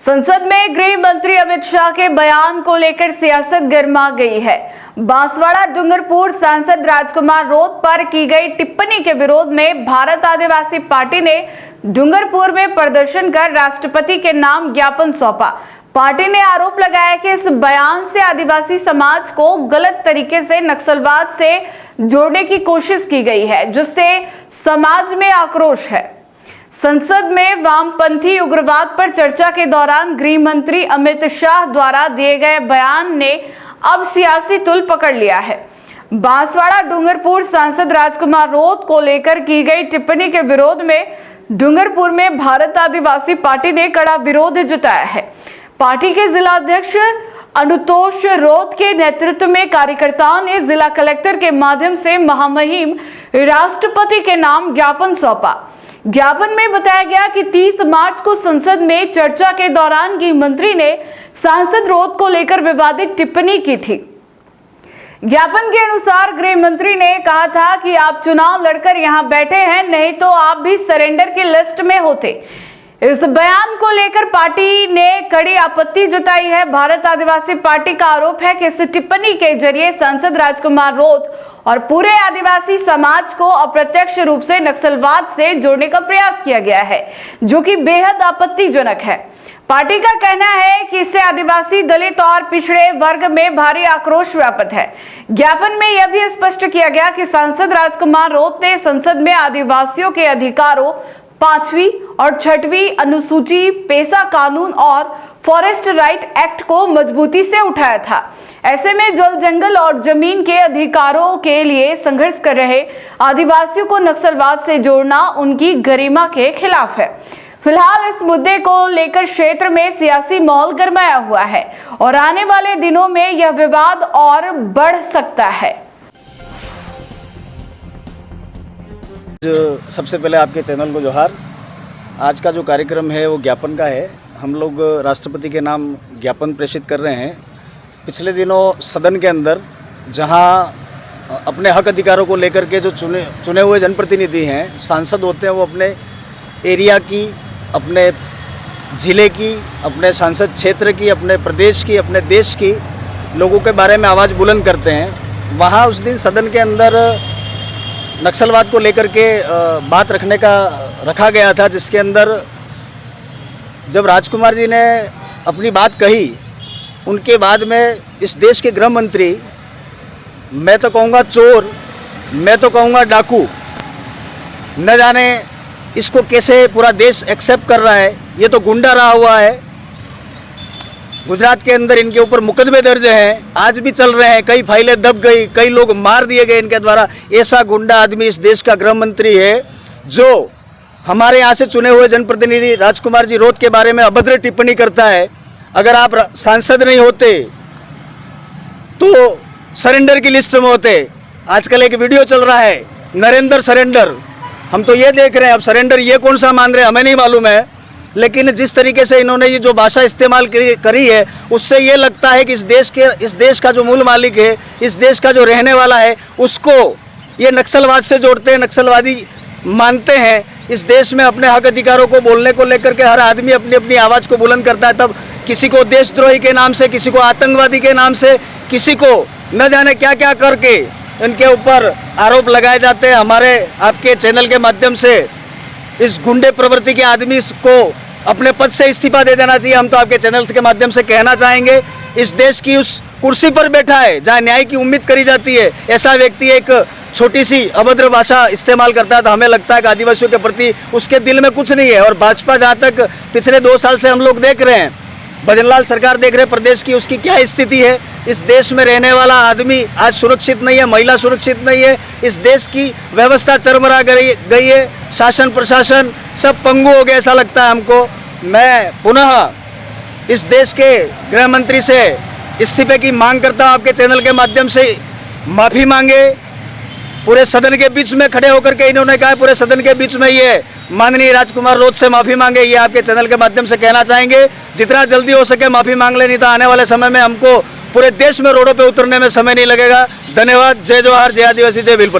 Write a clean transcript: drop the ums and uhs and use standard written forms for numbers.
संसद में गृह मंत्री अमित शाह के बयान को लेकर सियासत गर्मा गई है। बांसवाड़ा डूंगरपुर सांसद राजकुमार रोत पर की गई टिप्पणी के विरोध में भारत आदिवासी पार्टी ने डूंगरपुर में प्रदर्शन कर राष्ट्रपति के नाम ज्ञापन सौंपा। पार्टी ने आरोप लगाया कि इस बयान से आदिवासी समाज को गलत तरीके से नक्सलवाद से जोड़ने की कोशिश की गई है, जिससे समाज में आक्रोश है। संसद में वामपंथी उग्रवाद पर चर्चा के दौरान गृह मंत्री अमित शाह द्वारा दिए गए बयान ने अब सियासी तुल पकड़ लिया है। बांसवाड़ा डूंगरपुर सांसद राजकुमार रोत को लेकर की गई टिप्पणी के विरोध में डूंगरपुर में भारत आदिवासी पार्टी ने कड़ा विरोध जताया है। पार्टी के जिलाध्यक्ष अनुतोष रोत के नेतृत्व में कार्यकर्ताओं ने जिला कलेक्टर के माध्यम से महामहिम राष्ट्रपति के नाम ज्ञापन सौंपा। ज्ञापन में बताया गया कि 30 मार्च को संसद में चर्चा के दौरान गृह मंत्री ने सांसद रोत को लेकर विवादित टिप्पणी की थी। ज्ञापन के अनुसार गृह मंत्री ने कहा था कि आप चुनाव लड़कर यहां बैठे हैं, नहीं तो आप भी सरेंडर की लिस्ट में होते। इस बयान को लेकर पार्टी ने कड़ी आपत्ति जताई है। भारत आदिवासी पार्टी का आरोप है कि इस टिप्पणी के जरिए सांसद राजकुमार रोत और पूरे आदिवासी समाज को अप्रत्यक्ष रूप से नक्सलवाद से जोड़ने का प्रयास किया गया है, जो कि बेहद आपत्तिजनक है। पार्टी का कहना है कि इससे आदिवासी, दलित और पिछड़े वर्ग में भारी आक्रोश व्याप्त है। ज्ञापन में यह भी स्पष्ट किया गया कि सांसद राजकुमार रोत ने संसद में आदिवासियों के अधिकारों 5वीं और 6वीं अनुसूची, पेशा कानून और फॉरेस्ट राइट एक्ट को मजबूती से उठाया था। ऐसे में जल, जंगल और जमीन के अधिकारों के लिए संघर्ष कर रहे आदिवासियों को नक्सलवाद से जोड़ना उनकी गरिमा के खिलाफ है। फिलहाल इस मुद्दे को लेकर क्षेत्र में सियासी माहौल गरमाया हुआ है और आने वाले दिनों में यह विवाद और बढ़ सकता है। सबसे पहले आपके चैनल को जोहार। आज का जो कार्यक्रम है वो ज्ञापन का है। हम लोग राष्ट्रपति के नाम ज्ञापन प्रेषित कर रहे हैं। पिछले दिनों सदन के अंदर जहां अपने हक अधिकारों को लेकर के जो चुने हुए जनप्रतिनिधि हैं, सांसद होते हैं, वो अपने एरिया की, अपने ज़िले की, अपने सांसद क्षेत्र की, अपने प्रदेश की, अपने देश की लोगों के बारे में आवाज़ बुलंद करते हैं। वहाँ उस दिन सदन के अंदर नक्सलवाद को लेकर के बात रखा गया था, जिसके अंदर जब राजकुमार जी ने अपनी बात कही, उनके बाद में इस देश के गृह मंत्री, मैं तो कहूँगा चोर, मैं तो कहूँगा डाकू, न जाने इसको कैसे पूरा देश एक्सेप्ट कर रहा है। ये तो गुंडा रहा हुआ है। गुजरात के अंदर इनके ऊपर मुकदमे दर्ज हैं, आज भी चल रहे हैं। कई फाइलें दब गई, कई लोग मार दिए गए इनके द्वारा। ऐसा गुंडा आदमी इस देश का गृह मंत्री है, जो हमारे यहाँ से चुने हुए जनप्रतिनिधि राजकुमार जी रोत के बारे में अभद्र टिप्पणी करता है। अगर आप सांसद नहीं होते तो सरेंडर की लिस्ट में होते। आजकल एक वीडियो चल रहा है, नरेंद्र सरेंडर। हम तो ये देख रहे हैं, अब सरेंडर ये कौन सा मान रहे हैं हमें नहीं मालूम है, लेकिन जिस तरीके से इन्होंने ये जो भाषा इस्तेमाल करी है, उससे ये लगता है कि इस देश का जो मूल मालिक है, इस देश का जो रहने वाला है, उसको ये नक्सलवाद से जोड़ते हैं, नक्सलवादी मानते हैं। इस देश में अपने हक अधिकारों को बोलने को लेकर के हर आदमी अपनी अपनी आवाज़ को बुलंद करता है, तब किसी को देशद्रोही के नाम से, किसी को आतंकवादी के नाम से, किसी को न जाने क्या क्या करके इनके ऊपर आरोप लगाए जाते हैं। हमारे आपके चैनल के माध्यम से इस गुंडे प्रवृत्ति के आदमी को अपने पद से इस्तीफा दे देना चाहिए। हम तो आपके चैनल के माध्यम से कहना चाहेंगे, इस देश की उस कुर्सी पर बैठा है जहां न्याय की उम्मीद करी जाती है, ऐसा व्यक्ति एक छोटी सी अभद्र भाषा इस्तेमाल करता है, तो हमें लगता है कि आदिवासियों के प्रति उसके दिल में कुछ नहीं है। और भाजपा जहाँ तक पिछले 2 साल से हम लोग देख रहे हैं, भजनलाल सरकार देख रहे हैं प्रदेश की, उसकी क्या स्थिति है। इस देश में रहने वाला आदमी आज सुरक्षित नहीं है, महिला सुरक्षित नहीं है। इस देश की व्यवस्था चरमरा गई है, शासन प्रशासन सब पंगु हो गया, ऐसा लगता है हमको। मैं पुनः इस देश के गृह मंत्री से इस्तीफे की मांग करता हूँ। आपके चैनल के माध्यम से माफ़ी मांगे। पूरे सदन के बीच में खड़े होकर के इन्होंने कहा, पूरे सदन के बीच में ये माननीय राजकुमार रोत से माफ़ी मांगे, ये आपके चैनल के माध्यम से कहना चाहेंगे। जितना जल्दी हो सके माफ़ी मांग ले, नहीं तो आने वाले समय में हमको पूरे देश में रोडों पे उतरने में समय नहीं लगेगा। धन्यवाद। जय जोहार, जय आदिवासी, जय भील।